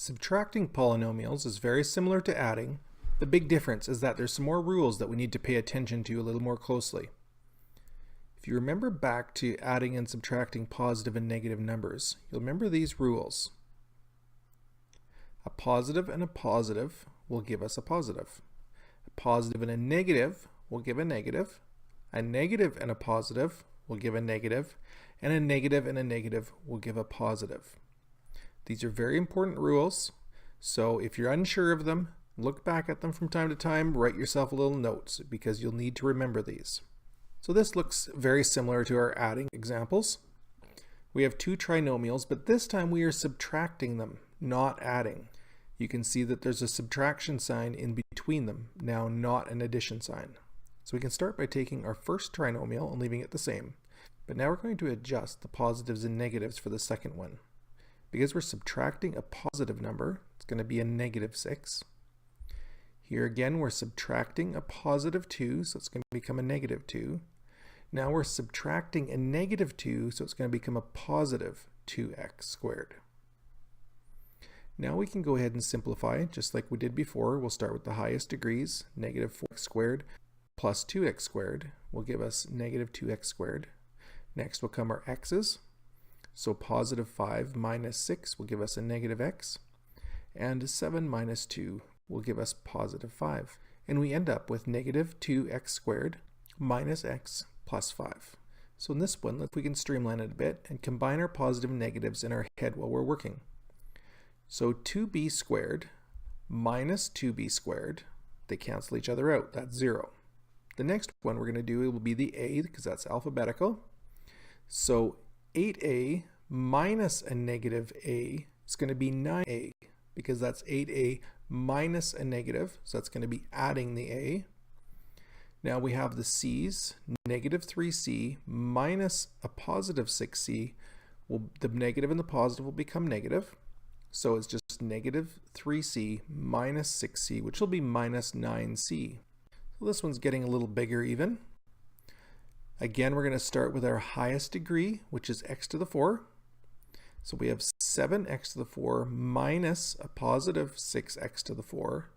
Subtracting polynomials is very similar to adding. The big difference is that there's some more rules that we need to pay attention to a little more closely. If you remember back to adding and subtracting positive and negative numbers, you'll remember these rules. A positive and a positive will give us a positive. A positive and a negative will give a negative. A negative and a positive will give a negative. And a negative and a negative will give a positive. These are very important rules, so if you're unsure of them, look back at them from time to time, write yourself a little notes because you'll need to remember these. So this looks very similar to our adding examples. We have two trinomials, but this time we are subtracting them, not adding. You can see that there's a subtraction sign in between them, now not an addition sign. So we can start by taking our first trinomial and leaving it the same. But now we're going to adjust the positives and negatives for the second one. Because we're subtracting a positive number, it's going to be a negative 6. Here again, we're subtracting a positive 2, so it's going to become a negative 2. Now we're subtracting a negative 2, so it's going to become a positive 2x squared. Now we can go ahead and simplify, just like we did before. We'll start with the highest degrees. Negative 4x squared plus 2x squared will give us negative 2x squared. Next will come our x's. So positive 5 minus 6 will give us a negative x, and 7 minus 2 will give us positive 5. And we end up with negative 2x squared minus x plus 5. So in this one, we can streamline it a bit and combine our positive and negatives in our head while we're working. So 2b squared minus 2b squared, they cancel each other out, that's 0. The next one we're going to do will be the a, because that's alphabetical. So 8a minus a negative a is going to be 9a, because that's 8a minus a negative, so that's going to be adding the a. Now we have the c's, negative 3c minus a positive 6c, the negative and the positive will become negative, so it's just negative 3c minus 6c, which will be minus 9c. So this one's getting a little bigger even. Again, we're going to start with our highest degree, which is x to the 4. So we have 7x to the 4 minus a positive 6x to the 4.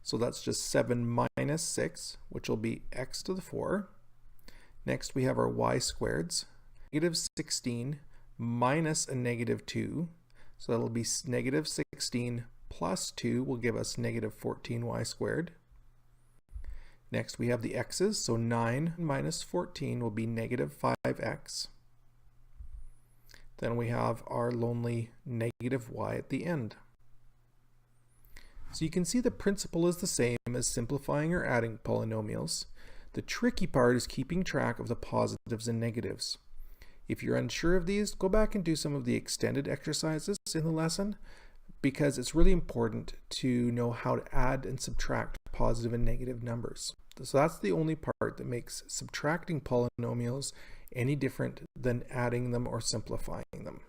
So that's just 7 minus 6, which will be x to the 4. Next, we have our y squareds. Negative 16 minus a negative 2. So that'll be negative 16 plus 2 will give us negative 14y squared. Next we have the x's, so 9 minus 14 will be negative 5x. Then we have our lonely negative y at the end. So you can see the principle is the same as simplifying or adding polynomials. The tricky part is keeping track of the positives and negatives. If you're unsure of these, go back and do some of the extended exercises in the lesson, because it's really important to know how to add and subtract positive and negative numbers. So that's the only part that makes subtracting polynomials any different than adding them or simplifying them.